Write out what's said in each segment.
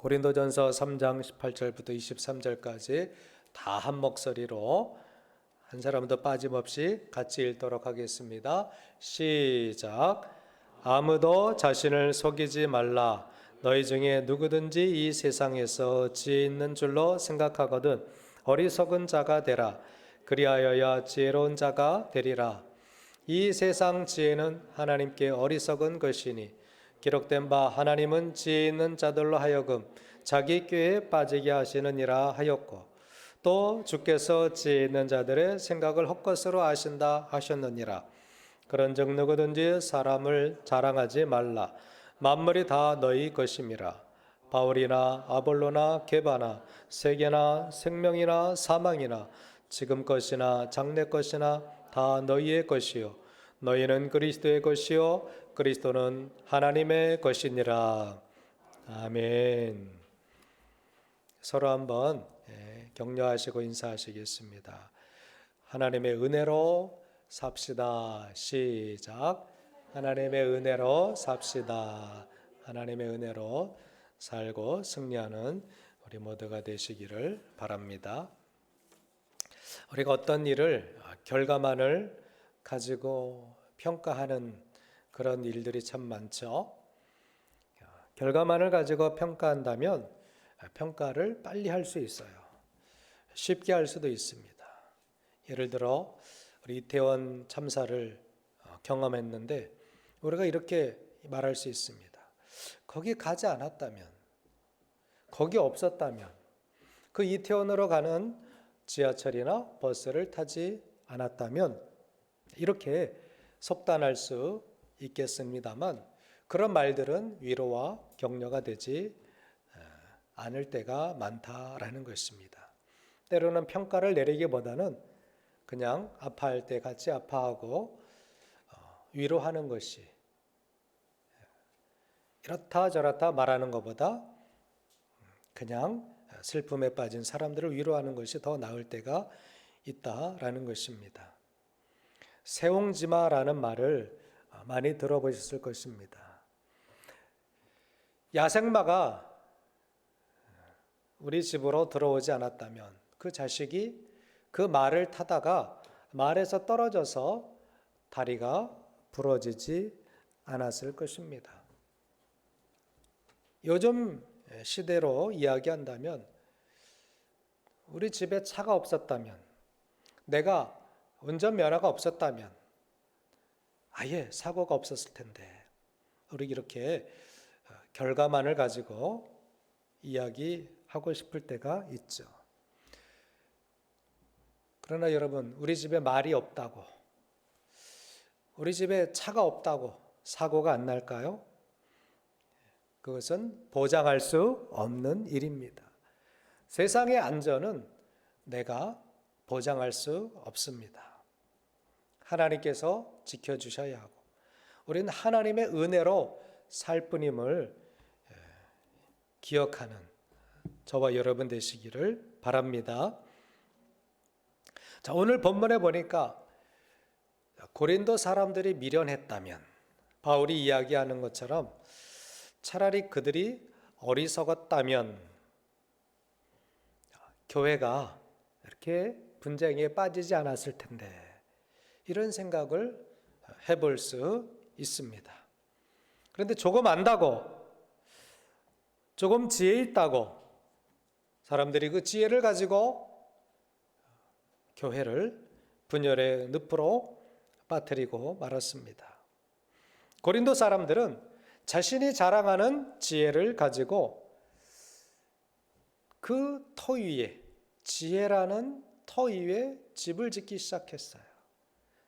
고린도전서 3장 18절부터 23절까지 다 한 목소리로 한 사람도 빠짐없이 같이 읽도록 하겠습니다. 시작. 아무도 자신을 속이지 말라. 너희 중에 누구든지 이 세상에서 지혜 있는 줄로 생각하거든 어리석은 자가 되라. 그리하여야 지혜로운 자가 되리라. 이 세상 지혜는 하나님께 어리석은 것이니 기록된 바 하나님은 지혜 있는 자들로 하여금 자기 꾀에 빠지게 하시느니라 하였고 또 주께서 지혜 있는 자들의 생각을 헛것으로 아신다 하셨느니라. 그런즉 누구든지 사람을 자랑하지 말라. 만물이 다 너희 것임이라. 바울이나 아볼로나 게바나 세계나 생명이나 사망이나 지금 것이나 장래 것이나 다 너희의 것이요 너희는 그리스도의 것이요 그리스도는 하나님의 것이니라. 아멘. 서로 한번 격려하시고 인사하시겠습니다. 하나님의 은혜로 삽시다. 시작. 하나님의 은혜로 삽시다. 하나님의 은혜로 살고 승리하는 우리 모두가 되시기를 바랍니다. 우리가 어떤 일을 결과만을 가지고 평가하는 그런 일들이 참 많죠. 결과만을 가지고 평가한다면 평가를 빨리 할 수 있어요. 쉽게 할 수도 있습니다. 예를 들어 우리 이태원 참사를 경험했는데 우리가 이렇게 말할 수 있습니다. 거기 가지 않았다면, 거기 없었다면, 그 이태원으로 가는 지하철이나 버스를 타지 않았다면 이렇게 속단할 수 있겠습니다만 그런 말들은 위로와 격려가 되지 않을 때가 많다라는 것입니다. 때로는 평가를 내리기보다는 그냥 아파할 때 같이 아파하고 위로하는 것이 이렇다 저렇다 말하는 것보다 그냥 슬픔에 빠진 사람들을 위로하는 것이 더 나을 때가 있다라는 것입니다. 세옹지마라는 말을 많이 들어보셨을 것입니다. 야생마가 우리 집으로 들어오지 않았다면 그 자식이 그 말을 타다가 말에서 떨어져서 다리가 부러지지 않았을 것입니다. 요즘 시대로 이야기한다면 우리 집에 차가 없었다면, 내가 운전면허가 없었다면 아예 사고가 없었을 텐데 우리 이렇게 결과만을 가지고 이야기하고 싶을 때가 있죠. 그러나 여러분, 우리 집에 말이 없다고, 우리 집에 차가 없다고 사고가 안 날까요? 그것은 보장할 수 없는 일입니다. 세상의 안전은 내가 보장할 수 없습니다. 하나님께서 지켜주셔야 하고 우리는 하나님의 은혜로 살 뿐임을 기억하는 저와 여러분 되시기를 바랍니다. 자, 오늘 본문에 보니까 고린도 사람들이 미련했다면 바울이 이야기하는 것처럼 차라리 그들이 어리석었다면 교회가 이렇게 분쟁에 빠지지 않았을 텐데 이런 생각을 해볼 수 있습니다. 그런데 조금 안다고, 조금 지혜 있다고 사람들이 그 지혜를 가지고 교회를 분열의 늪으로 빠뜨리고 말았습니다. 고린도 사람들은 자신이 자랑하는 지혜를 가지고 그 터 위에, 지혜라는 터 위에 집을 짓기 시작했어요.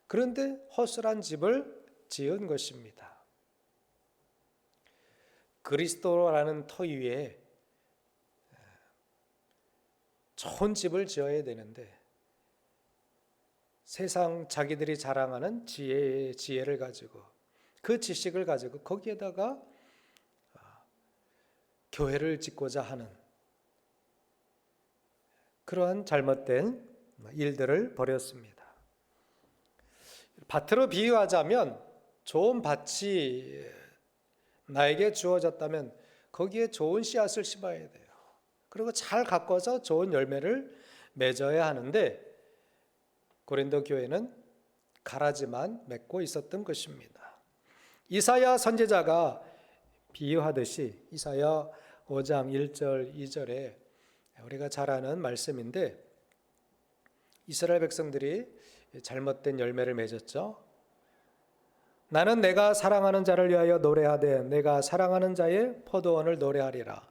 그런데 허술한 집을 지은 것입니다. 그리스도라는 터 위에 좋은 집을 지어야 되는데 세상 자기들이 자랑하는 지혜를 가지고 그 지식을 가지고 거기에다가 교회를 짓고자 하는 그러한 잘못된 일들을 벌였습니다. 밭으로 비유하자면 좋은 밭이 나에게 주어졌다면 거기에 좋은 씨앗을 심어야 돼요. 그리고 잘 가꿔서 좋은 열매를 맺어야 하는데 고린도 교회는 가라지만 맺고 있었던 것입니다. 이사야 선지자가 비유하듯이 이사야 5장 1절 2절에 우리가 잘 아는 말씀인데 이스라엘 백성들이 잘못된 열매를 맺었죠. 나는 내가 사랑하는 자를 위하여 노래하되 내가 사랑하는 자의 포도원을 노래하리라.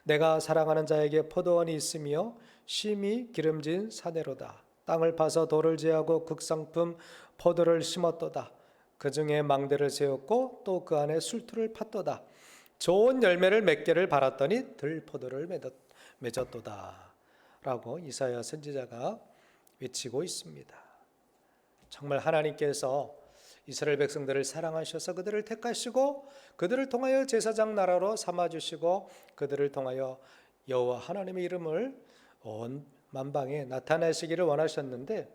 내가 사랑하는 자에게 포도원이 있으며 심히 기름진 사내로다. 땅을 파서 돌을 제하고 극상품 포도를 심었도다. 그 중에 망대를 세웠고 또 그 안에 술투를 팠도다. 좋은 열매를 맺기를 바랐더니 들포도를 맺었도다. 라고 이사야 선지자가 외치고 있습니다. 정말 하나님께서 이스라엘 백성들을 사랑하셔서 그들을 택하시고 그들을 통하여 제사장 나라로 삼아주시고 그들을 통하여 여호와 하나님의 이름을 온 만방에 나타내시기를 원하셨는데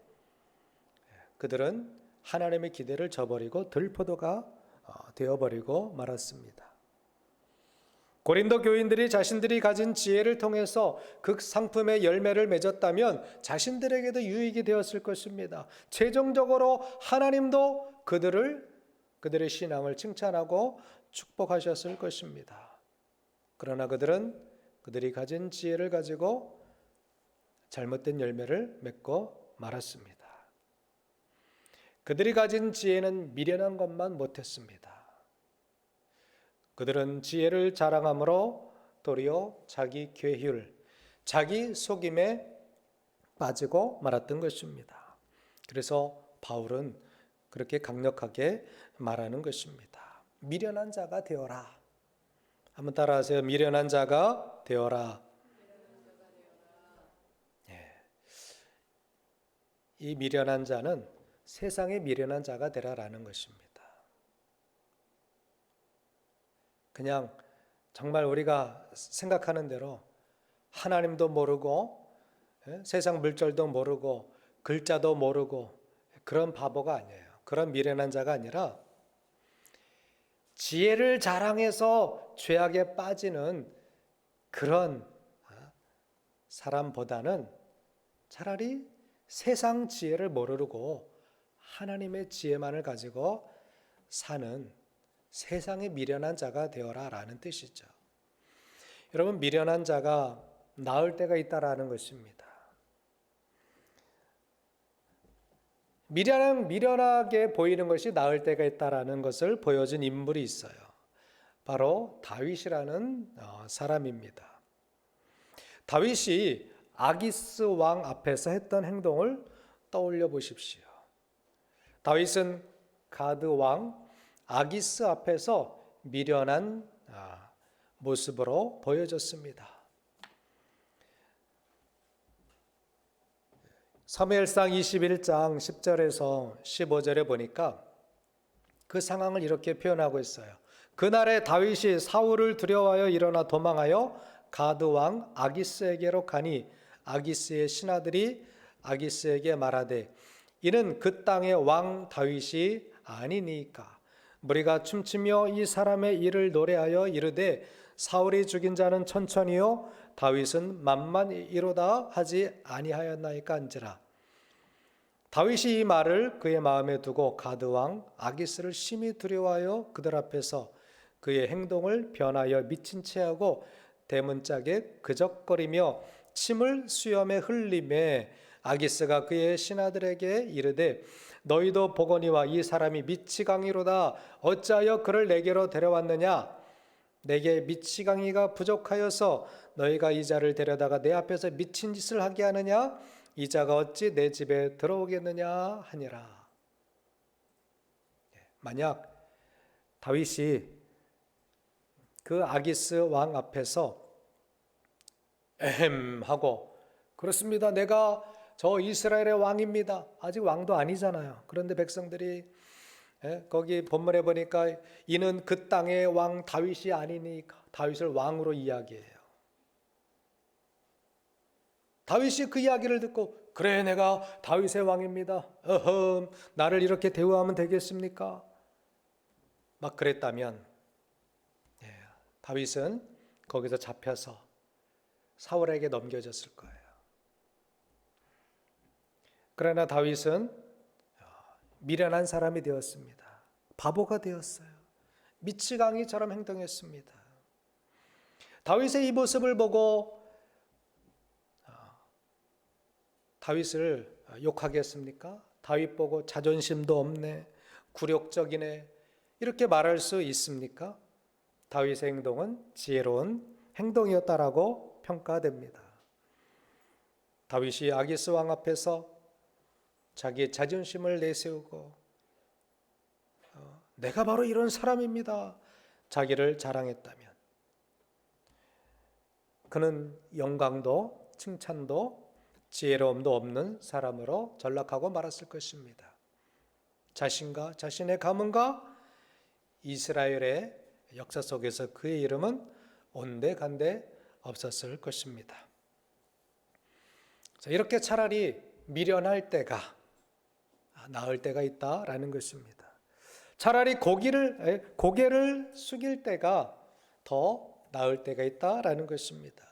그들은 하나님의 기대를 저버리고 들포도가 되어버리고 말았습니다. 고린도 교인들이 자신들이 가진 지혜를 통해서 극상품의 열매를 맺었다면 자신들에게도 유익이 되었을 것입니다. 최종적으로 하나님도 그들의 신앙을 칭찬하고 축복하셨을 것입니다. 그러나 그들은 그들이 가진 지혜를 가지고 잘못된 열매를 맺고 말았습니다. 그들이 가진 지혜는 미련한 것만 못했습니다. 그들은 지혜를 자랑함으로 도리어 자기 괴휼, 자기 속임에 빠지고 말았던 것입니다. 그래서 바울은 그렇게 강력하게 말하는 것입니다. 미련한 자가 되어라. 한번 따라하세요. 미련한 자가 되어라. 이 미련한 자는 세상의 미련한 자가 되라라는 것입니다. 그냥 정말 우리가 생각하는 대로 하나님도 모르고 세상 물절도 모르고 글자도 모르고 그런 바보가 아니에요. 그런 미련한 자가 아니라 지혜를 자랑해서 죄악에 빠지는 그런 사람보다는 차라리 세상 지혜를 모르고 하나님의 지혜만을 가지고 사는 세상의 미련한 자가 되어라 라는 뜻이죠. 여러분, 미련한 자가 나을 때가 있다라는 것입니다. 미련하게 보이는 것이 나을 때가 있다라는 것을 보여준 인물이 있어요. 바로 다윗이라는 사람입니다. 다윗이 아기스 왕 앞에서 했던 행동을 떠올려 보십시오. 다윗은 가드 왕 아기스 앞에서 미련한 모습으로 보여졌습니다. 사무엘상 21장 10절에서 15절에 보니까 그 상황을 이렇게 표현하고 있어요. 그날에 다윗이 사울을 두려워하여 일어나 도망하여 가드 왕 아기스에게로 가니 아기스의 신하들이 아기스에게 말하되 이는 그 땅의 왕 다윗이 아니니까. 무리가 춤추며 이 사람의 일을 노래하여 이르되 사울이 죽인 자는 천천히요 다윗은 만만이로다 하지 아니하였나이까 한지라. 다윗이 이 말을 그의 마음에 두고 가드 왕 아기스를 심히 두려워하여 그들 앞에서 그의 행동을 변하여 미친 채하고 대문짝에 그적거리며 침을 수염에 흘리매 아기스가 그의 신하들에게 이르되 너희도 보거니와 이 사람이 미치광이로다. 어찌하여 그를 내게로 데려왔느냐? 내게 미치광이가 부족하여서 너희가 이 자를 데려다가 내 앞에서 미친 짓을 하게 하느냐? 이 자가 어찌 내 집에 들어오겠느냐 하니라. 만약 다윗이 그 아기스 왕 앞에서 에헴 하고 그렇습니다. 내가 저 이스라엘의 왕입니다. 아직 왕도 아니잖아요. 그런데 백성들이 거기 본문에 보니까 이는 그 땅의 왕 다윗이 아니니까 다윗을 왕으로 이야기해요. 다윗이 그 이야기를 듣고 그래 내가 다윗의 왕입니다. 나를 이렇게 대우하면 되겠습니까? 막 그랬다면 다윗은 거기서 잡혀서 사울에게 넘겨졌을 거예요. 그러나 다윗은 미련한 사람이 되었습니다. 바보가 되었어요. 미치광이처럼 행동했습니다. 다윗의 이 모습을 보고 다윗을 욕하겠습니까? 다윗 보고 자존심도 없네, 굴욕적이네, 이렇게 말할 수 있습니까? 다윗의 행동은 지혜로운 행동이었다라고 평가됩니다. 다윗이 아기스 왕 앞에서 자기의 자존심을 내세우고 내가 바로 이런 사람입니다, 자기를 자랑했다면 그는 영광도 칭찬도 지혜로움도 없는 사람으로 전락하고 말았을 것입니다. 자신과 자신의 가문과 이스라엘의 역사 속에서 그의 이름은 온데간데 없었을 것입니다. 이렇게 차라리 미련할 때가 나을 때가 있다라는 것입니다. 차라리 고개를 숙일 때가 더 나을 때가 있다라는 것입니다.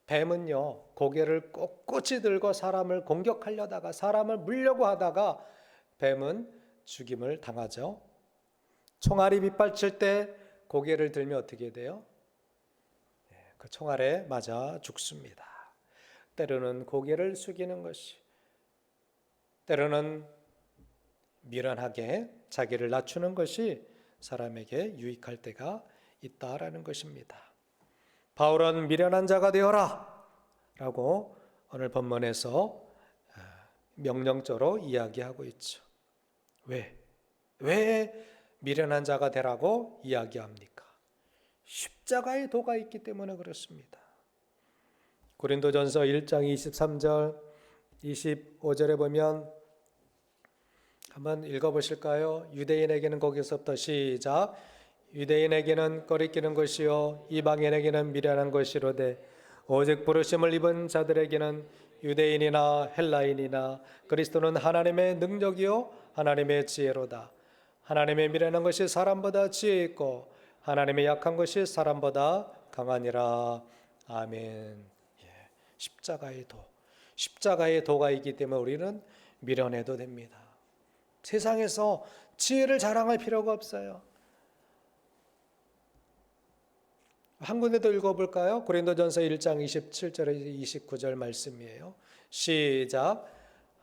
뱀은요, 고개를 꼿꼿이 들고 사람을 공격하려다가 사람을 물려고 하다가 뱀은 죽임을 당하죠. 총알이 빗발칠 때 고개를 들면 어떻게 돼요? 그 총알에 맞아 죽습니다. 때로는 고개를 숙이는 것이, 때로는 미련하게 자기를 낮추는 것이 사람에게 유익할 때가 있다라는 것입니다. 바울은 미련한 자가 되어라 라고 오늘 본문에서 명령조로 이야기하고 있죠. 왜 미련한 자가 되라고 이야기합니까? 십자가의 도가 있기 때문에 그렇습니다. 고린도전서 1장 23절 25절에 보면 한번 읽어보실까요? 유대인에게는 거기서부터 시작. 유대인에게는 꺼리끼는 것이요 이방인에게는 미련한 것이로되 오직 부르심을 입은 자들에게는 유대인이나 헬라인이나 그리스도는 하나님의 능력이요 하나님의 지혜로다. 하나님의 미련한 것이 사람보다 지혜 있고 하나님의 약한 것이 사람보다 강하니라. 아멘. 십자가의 도가 있기 때문에 우리는 미련해도 됩니다. 세상에서 지혜를 자랑할 필요가 없어요. 한 군데 더 읽어볼까요? 고린도전서 1장 27절에서 29절 말씀이에요. 시작.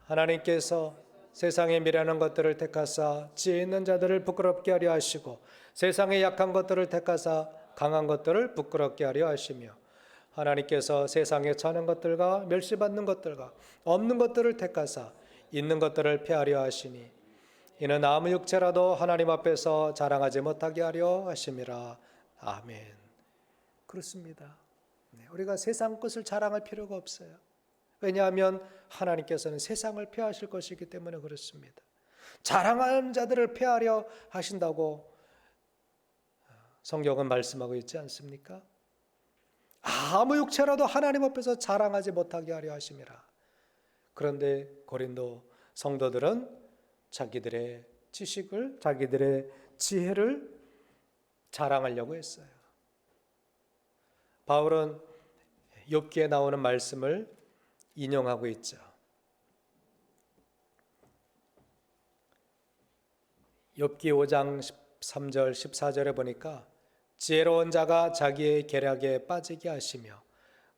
하나님께서 세상에 미련한 것들을 택하사 지혜 있는 자들을 부끄럽게 하려 하시고 세상에 약한 것들을 택하사 강한 것들을 부끄럽게 하려 하시며 하나님께서 세상에 차는 것들과 멸시받는 것들과 없는 것들을 택하사 있는 것들을 폐하려 하시니 이는 아무 육체라도 하나님 앞에서 자랑하지 못하게 하려 하심이라. 아멘. 그렇습니다. 우리가 세상 것을 자랑할 필요가 없어요. 왜냐하면 하나님께서는 세상을 폐하실 것이기 때문에 그렇습니다. 자랑하는 자들을 폐하려 하신다고 성경은 말씀하고 있지 않습니까? 아무 육체라도 하나님 앞에서 자랑하지 못하게 하려 하심이라. 그런데 고린도 성도들은 자기들의 지식을, 자기들의 지혜를 자랑하려고 했어요. 바울은 욥기에 나오는 말씀을 인용하고 있죠. 욥기 5장 13절 14절에 보니까 지혜로운 자가 자기의 계략에 빠지게 하시며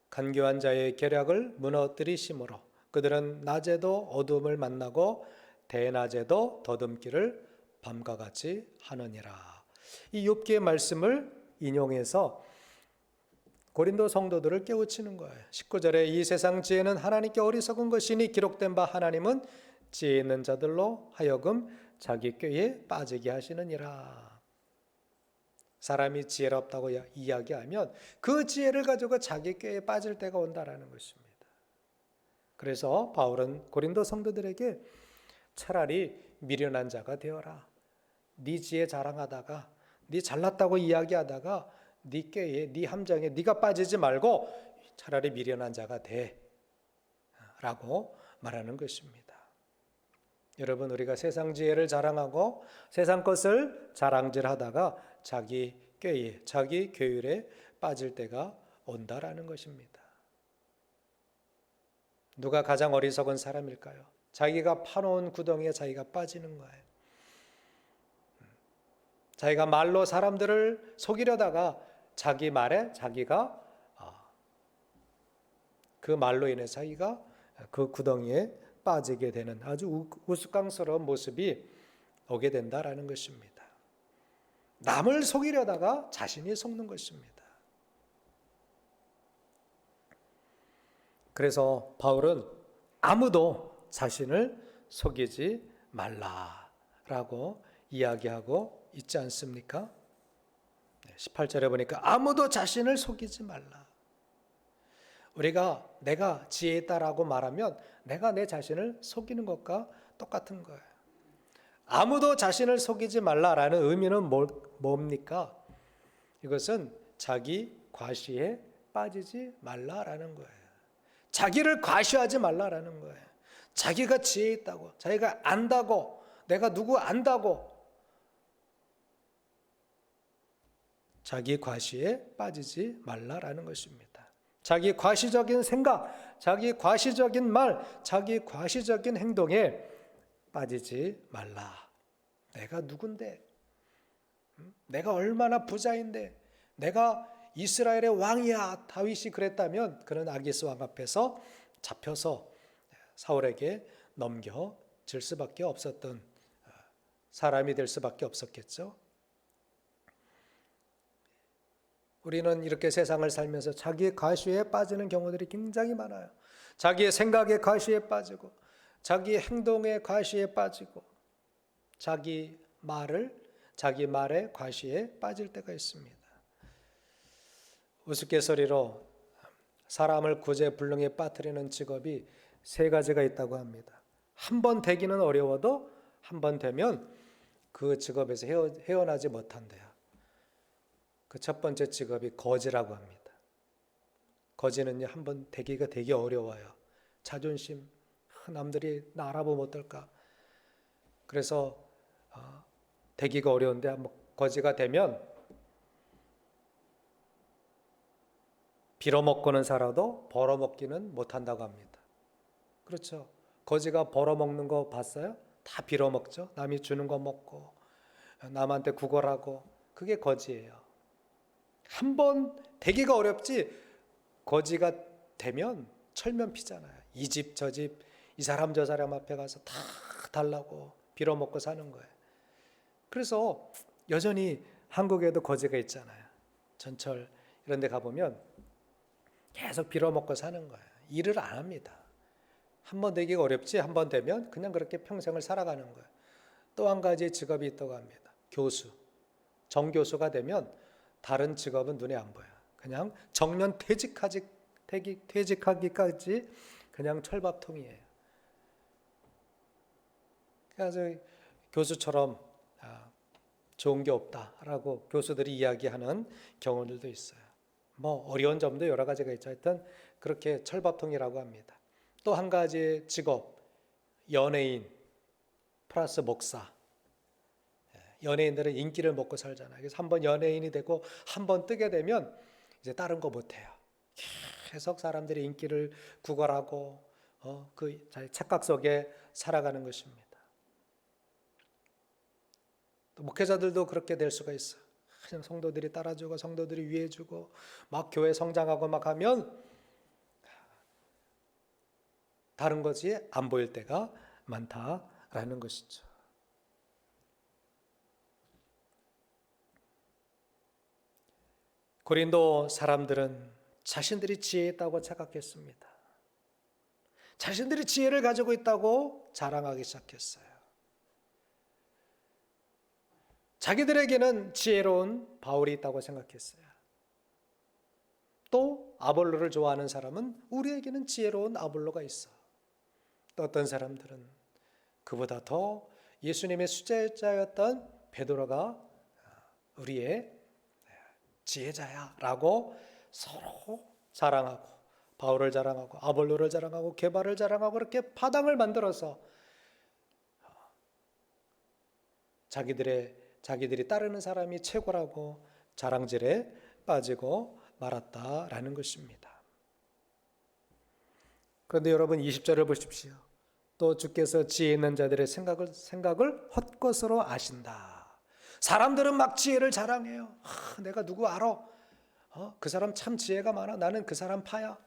간교한 자의 계략을 무너뜨리심으로 그들은 낮에도 어둠을 만나고 대낮에도 더듬기를 밤과 같이 하느니라. 이 욥기의 말씀을 인용해서 고린도 성도들을 깨우치는 거예요. 19절에 이 세상 지혜는 하나님께 어리석은 것이니 기록된 바 하나님은 지혜 있는 자들로 하여금 자기 꾀에 빠지게 하시느니라. 사람이 지혜롭다고 이야기하면 그 지혜를 가지고 자기 꾀에 빠질 때가 온다라는 것입니다. 그래서 바울은 고린도 성도들에게 차라리 미련한 자가 되어라. 네 지혜 자랑하다가 네 잘났다고 이야기하다가 네 꾀에 네 함정에 네가 빠지지 말고 차라리 미련한 자가 되라고 말하는 것입니다. 여러분, 우리가 세상 지혜를 자랑하고 세상 것을 자랑질하다가 자기 꾀에, 자기 괴율에 빠질 때가 온다라는 것입니다. 누가 가장 어리석은 사람일까요? 자기가 파놓은 구덩이에 자기가 빠지는 거예요. 자기가 말로 사람들을 속이려다가 자기 말에 자기가 그 말로 인해 자기가 그 구덩이에 빠지게 되는 아주 우스꽝스러운 모습이 오게 된다라는 것입니다. 남을 속이려다가 자신이 속는 것입니다. 그래서 바울은 아무도 자신을 속이지 말라라고 이야기하고 있지 않습니까? 18절에 보니까 아무도 자신을 속이지 말라. 우리가 내가 지혜 있다라고 말하면 내가 내 자신을 속이는 것과 똑같은 거예요. 아무도 자신을 속이지 말라라는 의미는 뭡니까? 이것은 자기 과시에 빠지지 말라라는 거예요. 자기를 과시하지 말라라는 거예요. 자기가 지혜 있다고, 자기가 안다고, 내가 누구 안다고 자기 과시에 빠지지 말라라는 것입니다. 자기 과시적인 생각, 자기 과시적인 말, 자기 과시적인 행동에 빠지지 말라. 내가 누군데? 내가 얼마나 부자인데? 내가 이스라엘의 왕이야. 다윗이 그랬다면 그는 아기스 왕 앞에서 잡혀서 사울에게 넘겨질 수밖에 없었던 사람이 될 수밖에 없었겠죠. 우리는 이렇게 세상을 살면서 자기의 과시에 빠지는 경우들이 굉장히 많아요. 자기의 생각의 과시에 빠지고 자기의 행동의 과시에 빠지고 자기 말의 과시에 빠질 때가 있습니다. 우스갯소리로 사람을 구제불능에 빠뜨리는 직업이 세 가지가 있다고 합니다. 한 번 되기는 어려워도 한 번 되면 그 직업에서 헤어나지 못한대요. 그 첫 번째 직업이 거지라고 합니다. 거지는요, 한 번 되기가 되게 어려워요. 자존심, 남들이 나 알아보면 어떨까. 그래서 되기가 어려운데 한번 거지가 되면 빌어먹고는 살아도 벌어먹기는 못한다고 합니다. 그렇죠. 거지가 벌어먹는 거 봤어요? 다 빌어먹죠. 남이 주는 거 먹고 남한테 구걸하고 그게 거지예요. 한 번 되기가 어렵지 거지가 되면 철면 피잖아요. 이 집 저 집 이 사람 저 사람 앞에 가서 다 달라고 빌어먹고 사는 거예요. 그래서 여전히 한국에도 거지가 있잖아요. 전철 이런 데 가보면 계속 빌어먹고 사는 거예요. 일을 안 합니다. 한 번 되기가 어렵지 한 번 되면 그냥 그렇게 평생을 살아가는 거예요. 또 한 가지 직업이 있다고 합니다. 교수. 정교수가 되면 다른 직업은 눈에 안 보여요. 그냥 정년 퇴직하기까지 그냥 철밥통이에요. 그래서 교수처럼 좋은 게 없다라고 교수들이 이야기하는 경우들도 있어요. 뭐 어려운 점도 여러 가지가 있죠. 하여튼 그렇게 철밥통이라고 합니다. 또 한 가지 직업, 연예인 플러스 목사. 연예인들은 인기를 먹고 살잖아요. 그래서 한번 연예인이 되고 한번 뜨게 되면 이제 다른 거 못해요. 계속 사람들이 인기를 구걸하고 그 자기 착각 속에 살아가는 것입니다. 또 목회자들도 그렇게 될 수가 있어요. 그냥 성도들이 따라주고 성도들이 위해주고 막 교회 성장하고 막 하면 다른 것이 안 보일 때가 많다라는 것이죠. 고린도 사람들은 자신들이 지혜 있다고 착각했습니다. 자신들이 지혜를 가지고 있다고 자랑하기 시작했어요. 자기들에게는 지혜로운 바울이 있다고 생각했어요. 또 아볼로를 좋아하는 사람은 우리에게는 지혜로운 아볼로가 있어. 또 어떤 사람들은 그보다 더 예수님의 수제자였던 베드로가 우리의 지혜자야 라고 서로 자랑하고 바울을 자랑하고 아볼로를 자랑하고 게바를 자랑하고 그렇게 파당을 만들어서 자기들이 따르는 사람이 최고라고 자랑질에 빠지고 말았다라는 것입니다. 그런데 여러분 20절을 보십시오. 또 주께서 지혜 있는 자들의 생각을 헛것으로 아신다. 사람들은 막 지혜를 자랑해요. 내가 누구 알아? 그 사람 참 지혜가 많아. 나는 그 사람 파야.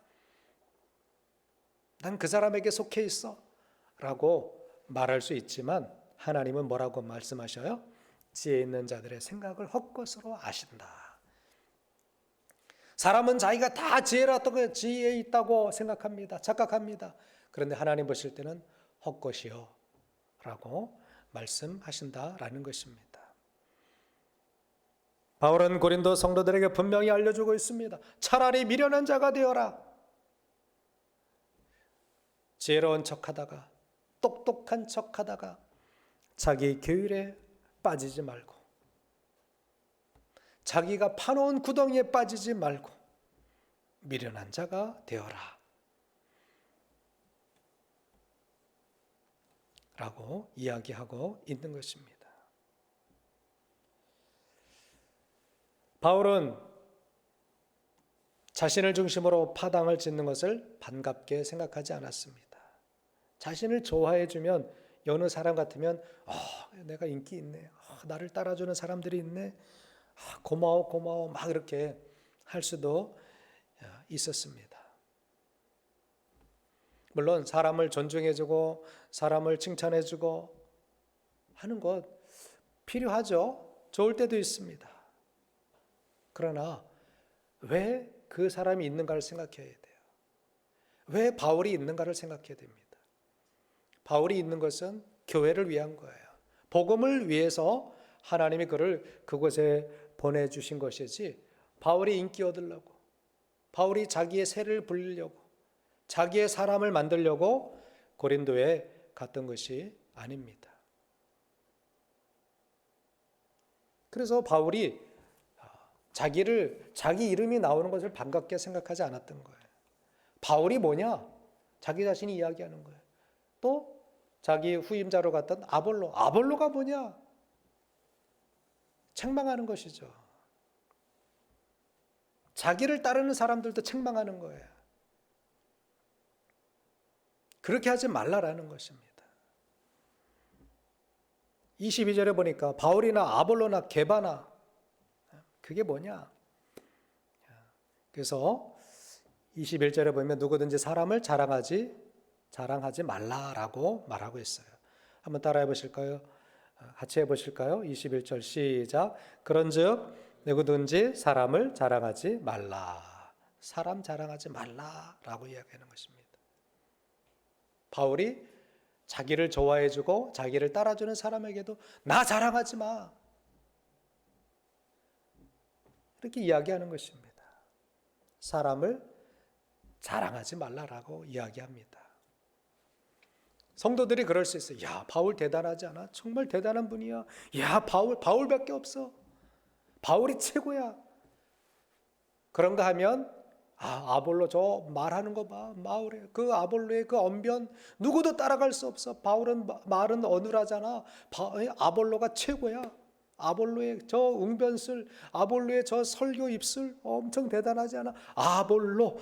난 그 사람에게 속해 있어. 라고 말할 수 있지만 하나님은 뭐라고 말씀하셔요? 지혜 있는 자들의 생각을 헛것으로 아신다. 사람은 자기가 다 지혜에 있다고 생각합니다. 착각합니다. 그런데 하나님 보실 때는 헛것이요 라고 말씀하신다라는 것입니다. 바울은 고린도 성도들에게 분명히 알려주고 있습니다. 차라리 미련한 자가 되어라. 지혜로운 척하다가 똑똑한 척하다가 자기 교율에 빠지지 말고 자기가 파놓은 구덩이에 빠지지 말고 미련한 자가 되어라 라고 이야기하고 있는 것입니다. 바울은 자신을 중심으로 파당을 짓는 것을 반갑게 생각하지 않았습니다. 자신을 좋아해 주면 여느 사람 같으면 내가 인기 있네. 나를 따라주는 사람들이 있네. 고마워 막 이렇게 할 수도 있었습니다. 물론 사람을 존중해주고 사람을 칭찬해주고 하는 것 필요하죠. 좋을 때도 있습니다. 그러나 왜 그 사람이 있는가를 생각해야 돼요. 왜 바울이 있는가를 생각해야 됩니다. 바울이 있는 것은 교회를 위한 거예요. 복음을 위해서 하나님이 그를 그곳에 보내주신 것이지 바울이 인기 얻으려고, 바울이 자기의 세를 불리려고, 자기의 사람을 만들려고 고린도에 갔던 것이 아닙니다. 그래서 바울이 자기 이름이 나오는 것을 반갑게 생각하지 않았던 거예요. 바울이 뭐냐? 자기 자신이 이야기하는 거예요. 또 자기 후임자로 갔던 아볼로가 뭐냐? 책망하는 것이죠. 자기를 따르는 사람들도 책망하는 거예요. 그렇게 하지 말라라는 것입니다. 22절에 보니까 바울이나 아볼로나 게바나 그게 뭐냐? 그래서 21절에 보면 누구든지 사람을 자랑하지 말라라고 말하고 있어요. 한번 따라해 보실까요? 같이 해보실까요? 21절 시작. 그런즉 누구든지 사람을 자랑하지 말라. 사람 자랑하지 말라라고 이야기하는 것입니다. 바울이 자기를 좋아해주고 자기를 따라주는 사람에게도 나 자랑하지 마. 이렇게 이야기하는 것입니다. 사람을 자랑하지 말라라고 이야기합니다. 성도들이 그럴 수 있어요. 야, 바울 대단하지 않아? 정말 대단한 분이야. 야, 바울밖에 없어. 바울이 최고야. 그런가 하면 아볼로 저 말하는 거 봐. 그 아볼로의 그 언변 누구도 따라갈 수 없어. 바울은 말은 어눌하잖아. 아볼로가 최고야. 아볼로의 저 웅변술, 아볼로의 저 설교 입술 엄청 대단하지 않아? 아볼로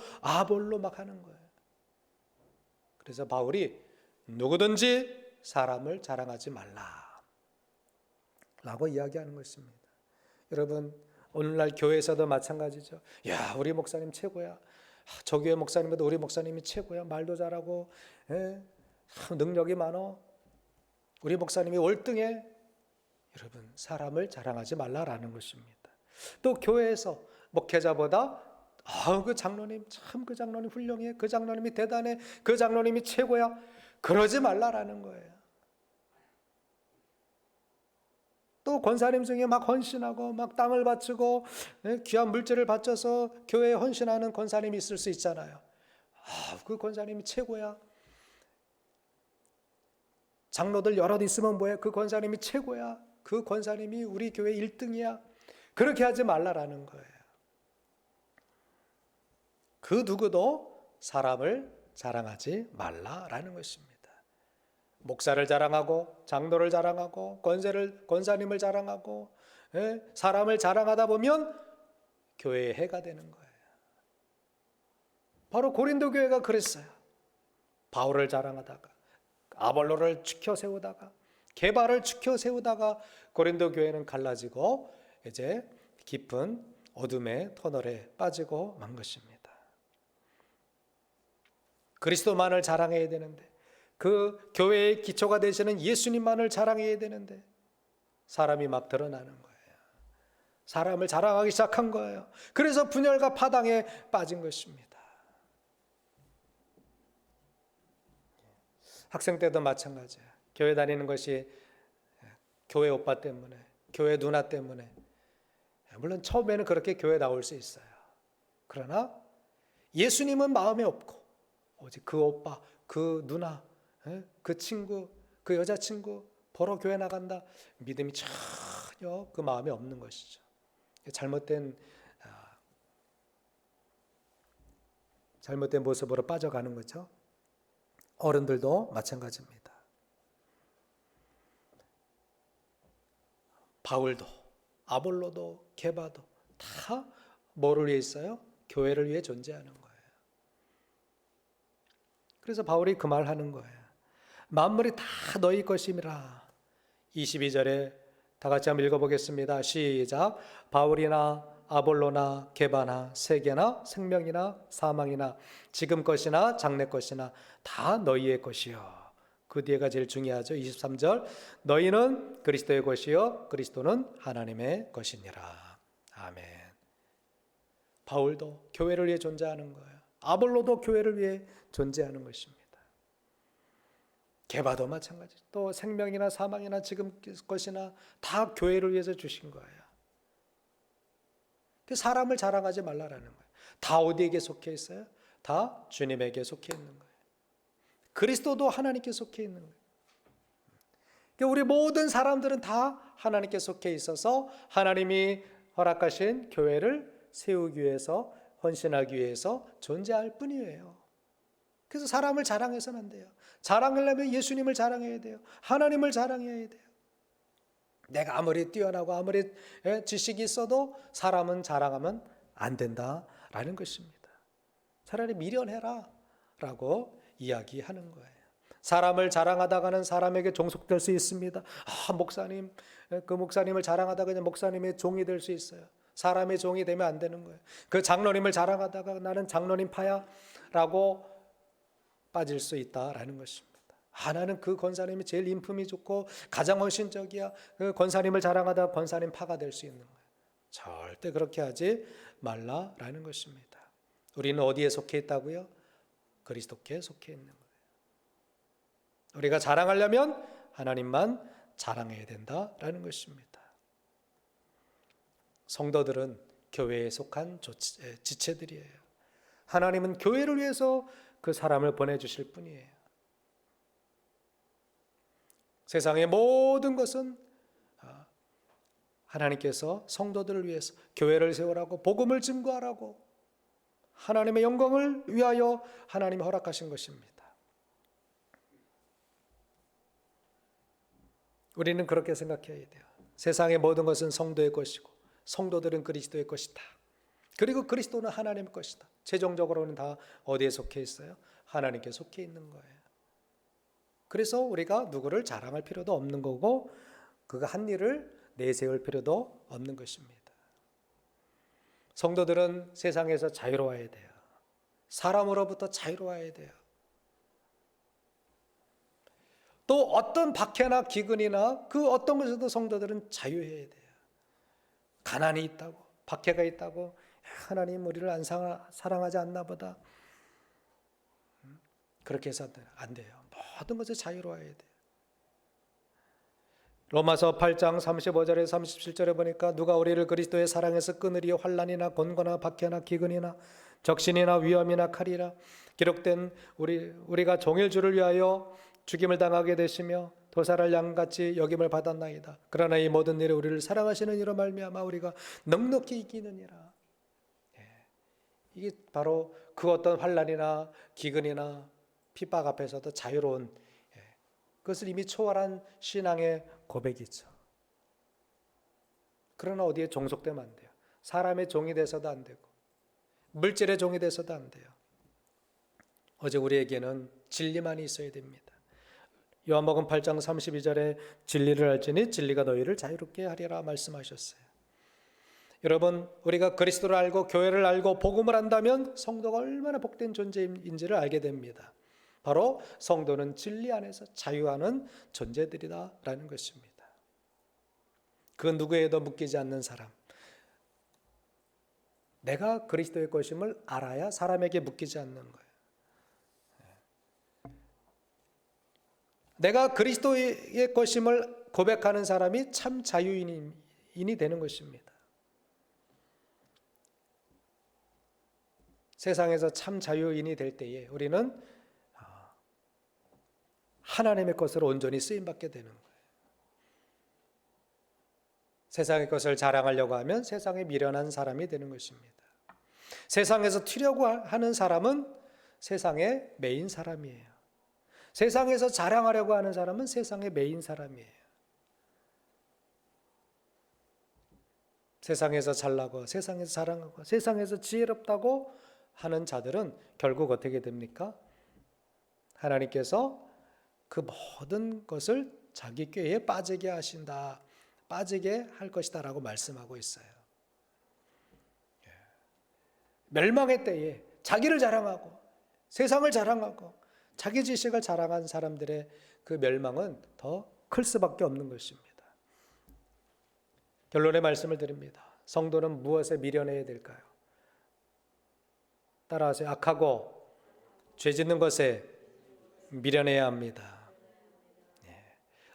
막 하는 거예요. 그래서 바울이 누구든지 사람을 자랑하지 말라 라고 이야기하는 것입니다. 여러분 오늘날 교회에서도 마찬가지죠. 야, 우리 목사님 최고야. 저 교회 목사님보다 우리 목사님이 최고야. 말도 잘하고 능력이 많어. 우리 목사님이 월등해. 여러분 사람을 자랑하지 말라라는 것입니다. 또 교회에서 목회자보다 그 장로님 참 그 장로님 훌륭해. 그 장로님이 대단해. 그 장로님이 최고야. 그러지 말라라는 거예요. 또 권사님 중에 막 헌신하고 막 땅을 바치고 귀한 물질을 바쳐서 교회에 헌신하는 권사님이 있을 수 있잖아요. 그 권사님이 최고야. 장로들 여럿 있으면 뭐해? 그 권사님이 최고야. 그 권사님이 우리 교회 1등이야. 그렇게 하지 말라라는 거예요. 그 누구도 사람을 자랑하지 말라라는 것입니다. 목사를 자랑하고 장로를 자랑하고 권사님을 자랑하고 사람을 자랑하다 보면 교회의 해가 되는 거예요. 바로 고린도 교회가 그랬어요. 바울을 자랑하다가 아볼로를 추켜 세우다가 게바를 추켜 세우다가 고린도 교회는 갈라지고 이제 깊은 어둠의 터널에 빠지고 만 것입니다. 그리스도만을 자랑해야 되는데, 그 교회의 기초가 되시는 예수님만을 자랑해야 되는데 사람이 막 드러나는 거예요. 사람을 자랑하기 시작한 거예요. 그래서 분열과 파당에 빠진 것입니다. 학생 때도 마찬가지예요. 교회 다니는 것이 교회 오빠 때문에, 교회 누나 때문에. 물론 처음에는 그렇게 교회 나올 수 있어요. 그러나 예수님은 마음에 없고 오직 그 오빠, 그 누나, 그 친구, 그 여자친구 보러 교회 나간다, 믿음이 전혀 그 마음에 없는 것이죠. 잘못된 모습으로 빠져가는 거죠. 어른들도 마찬가지입니다. 바울도 아볼로도 게바도 다 뭐를 위해 있어요? 교회를 위해 존재하는 거예요. 그래서 바울이 그 말 하는 거예요. 만물이 다 너희 것임이라. 22절에 다 같이 한번 읽어보겠습니다. 시작. 바울이나 아볼로나 게바나 세계나 생명이나 사망이나 지금 것이나 장래 것이나 다 너희의 것이요. 그 뒤에가 제일 중요하죠. 23절. 너희는 그리스도의 것이요 그리스도는 하나님의 것이니라. 아멘. 바울도 교회를 위해 존재하는 거예요. 아볼로도 교회를 위해 존재하는 것입니다. 게바도 마찬가지. 또 생명이나 사망이나 지금 것이나 다 교회를 위해서 주신 거예요. 사람을 자랑하지 말라라는 거예요. 다 어디에게 속해 있어요? 다 주님에게 속해 있는 거예요. 그리스도도 하나님께 속해 있는 거예요. 그러니까 우리 모든 사람들은 다 하나님께 속해 있어서 하나님이 허락하신 교회를 세우기 위해서, 헌신하기 위해서 존재할 뿐이에요. 그래서 사람을 자랑해서는 안 돼요. 자랑하려면 예수님을 자랑해야 돼요. 하나님을 자랑해야 돼요. 내가 아무리 뛰어나고 아무리 지식이 있어도 사람은 자랑하면 안 된다라는 것입니다. 차라리 미련해라 라고 이야기하는 거예요. 사람을 자랑하다가는 사람에게 종속될 수 있습니다. 목사님, 그 목사님을 자랑하다가 그냥 목사님의 종이 될 수 있어요. 사람의 종이 되면 안 되는 거예요. 그 장로님을 자랑하다가 나는 장로님 파야 라고 빠질 수 있다라는 것입니다. 나는 그 권사님이 제일 인품이 좋고 가장 헌신적이야. 그 권사님을 자랑하다가 권사님 파가 될 수 있는 거예요. 절대 그렇게 하지 말라라는 것입니다. 우리는 어디에 속해 있다고요? 그리스도께 속해 있는 거예요. 우리가 자랑하려면 하나님만 자랑해야 된다라는 것입니다. 성도들은 교회에 속한 지체들이에요. 하나님은 교회를 위해서 그 사람을 보내주실 뿐이에요. 세상의 모든 것은 하나님께서 성도들을 위해서 교회를 세우라고, 복음을 증거하라고, 하나님의 영광을 위하여 하나님이 허락하신 것입니다. 우리는 그렇게 생각해야 돼요. 세상의 모든 것은 성도의 것이고 성도들은 그리스도의 것이다. 그리고 그리스도는 하나님의 것이다. 최종적으로는 다 어디에 속해 있어요? 하나님께 속해 있는 거예요. 그래서 우리가 누구를 자랑할 필요도 없는 거고 그가 한 일을 내세울 필요도 없는 것입니다. 성도들은 세상에서 자유로워야 돼요. 사람으로부터 자유로워야 돼요. 또 어떤 박해나 기근이나 그 어떤 것에도 성도들은 자유해야 돼요. 가난이 있다고, 박해가 있다고, 하나님 우리를 안 사랑하지 않나 보다, 그렇게 해서 안 돼요. 모든 것에 자유로워야 돼요. 로마서 8장 35절에 37절에 보니까 누가 우리를 그리스도의 사랑에서 끊으리요 환난이나 곤고나 박해나 기근이나 적신이나 위험이나 칼이라 기록된 우리가 종일 주를 위하여 죽임을 당하게 되시며 도살할 양같이 여김을 받았나이다. 그러나 이 모든 일에 우리를 사랑하시는 이로 말미암아 우리가 넉넉히 이기느니라. 이게 바로 그 어떤 환난이나 기근이나 핍박 앞에서도 자유로운, 그것을 이미 초월한 신앙의 고백이죠. 그러나 어디에 종속되면 안 돼요. 사람의 종이 돼서도 안 되고 물질의 종이 돼서도 안 돼요. 오직 우리에게는 진리만이 있어야 됩니다. 요한복음 8장 32절에 진리를 알지니 진리가 너희를 자유롭게 하리라 말씀하셨어요. 여러분, 우리가 그리스도를 알고 교회를 알고 복음을 안다면 성도가 얼마나 복된 존재인지를 알게 됩니다. 바로 성도는 진리 안에서 자유하는 존재들이다라는 것입니다. 그 누구에도 묶이지 않는 사람. 내가 그리스도의 것임을 알아야 사람에게 묶이지 않는 거예요. 내가 그리스도의 것임을 고백하는 사람이 참 자유인이 되는 것입니다. 세상에서 참 자유인이 될 때에 우리는 하나님의 것으로 온전히 쓰임받게 되는 거예요. 세상의 것을 자랑하려고 하면 세상에 미련한 사람이 되는 것입니다. 세상에서 튀려고 하는 사람은 세상의 메인 사람이에요. 세상에서 자랑하려고 하는 사람은 세상의 메인 사람이에요. 세상에서 잘나고 세상에서 자랑하고 세상에서 지혜롭다고 하는 자들은 결국 어떻게 됩니까? 하나님께서 그 모든 것을 자기 꾀에 빠지게 하신다. 빠지게 할 것이다 라고 말씀하고 있어요. 멸망의 때에 자기를 자랑하고 세상을 자랑하고 자기 지식을 자랑한 사람들의 그 멸망은 더 클 수밖에 없는 것입니다. 결론의 말씀을 드립니다. 성도는 무엇에 미련해야 될까요? 따라하세요. 악하고 죄 짓는 것에 미련해야 합니다.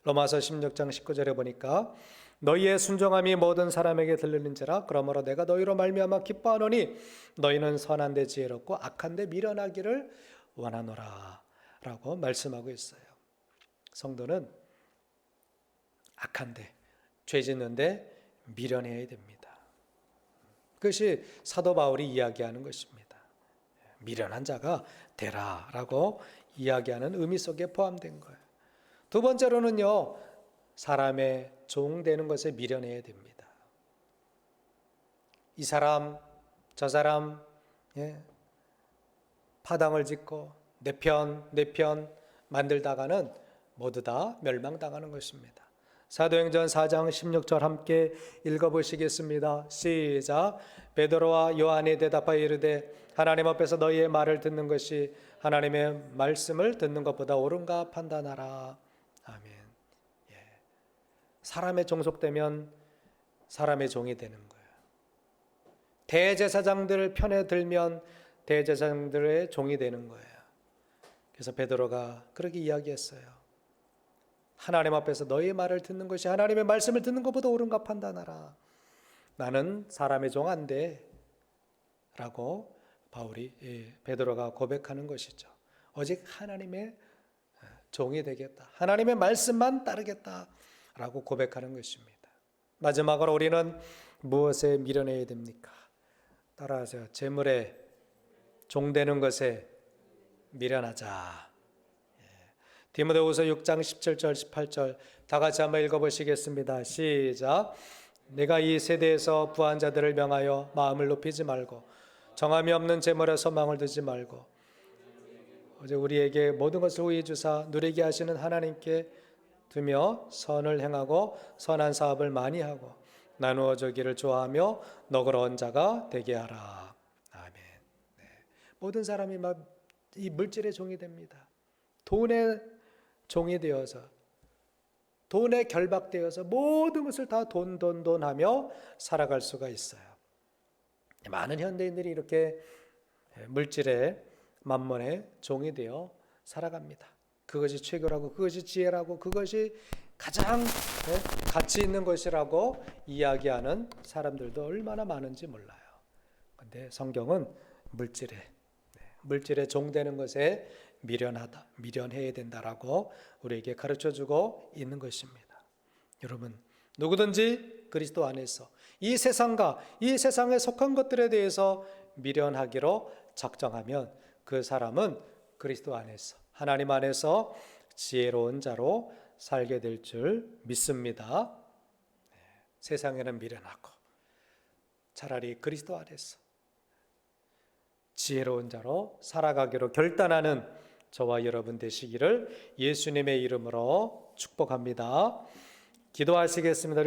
로마서 16장 19절에 보니까 너희의 순종함이 모든 사람에게 들리는지라 그러므로 내가 너희로 말미암아 기뻐하노니 너희는 선한데 지혜롭고 악한데 미련하기를 원하노라 라고 말씀하고 있어요. 성도는 악한데 죄 짓는데 미련해야 됩니다. 그것이 사도 바울이 이야기하는 것입니다. 미련한 자가 되라 라고 이야기하는 의미 속에 포함된 거예요. 두 번째로는요, 사람의 종 되는 것에 미련해야 됩니다. 이 사람, 저 사람, 파당을 짓고 내 편 만들다가는 모두 다 멸망당하는 것입니다. 사도행전 4장 16절 함께 읽어보시겠습니다. 시작. 베드로와 요한이 대답하여 이르되 하나님 앞에서 너희의 말을 듣는 것이 하나님의 말씀을 듣는 것보다 옳은가 판단하라. 아멘. 사람의 종속되면 사람의 종이 되는 거예요. 대제사장들 편에 들면 대제사장들의 종이 되는 거예요. 그래서 베드로가 그렇게 이야기했어요. 하나님 앞에서 너희의 말을 듣는 것이 하나님의 말씀을 듣는 것보다 옳은가 판단하라. 나는 사람의 종 안 돼. 라고 베드로가 고백하는 것이죠. 오직 하나님의 종이 되겠다. 하나님의 말씀만 따르겠다. 라고 고백하는 것입니다. 마지막으로 우리는 무엇에 미련해야 됩니까? 따라하세요. 재물에 종되는 것에 미련하자. 디모데후서 6장 17절 18절 다 같이 한번 읽어보시겠습니다. 시작. 내가 이 세대에서 부한 자들을 명하여 마음을 높이지 말고 정함이 없는 재물에 소망을 두지 말고 어제 우리에게 모든 것을 후히 주사 누리게 하시는 하나님께 두며 선을 행하고 선한 사업을 많이 하고 나누어 주기를 좋아하며 너그러운 자가 되게 하라. 아멘. 모든 사람이 막 이 물질의 종이 됩니다. 돈의 종이 되어서 돈에 결박되어서 모든 것을 다 돈 하며 살아갈 수가 있어요. 많은 현대인들이 이렇게 물질의 만몬의 종이 되어 살아갑니다. 그것이 최고라고 그것이 지혜라고 그것이 가장 가치 있는 것이라고 이야기하는 사람들도 얼마나 많은지 몰라요. 그런데 성경은 물질의 종되는 것에 미련해야 된다라고 우리에게 가르쳐주고 있는 것입니다. 여러분, 누구든지 그리스도 안에서 이 세상과 이 세상에 속한 것들에 대해서 미련하기로 작정하면 그 사람은 그리스도 안에서 하나님 안에서 지혜로운 자로 살게 될 줄 믿습니다. 세상에는 미련하고 차라리 그리스도 안에서 지혜로운 자로 살아가기로 결단하는 저와 여러분 되시기를 예수님의 이름으로 축복합니다. 기도하시겠습니다.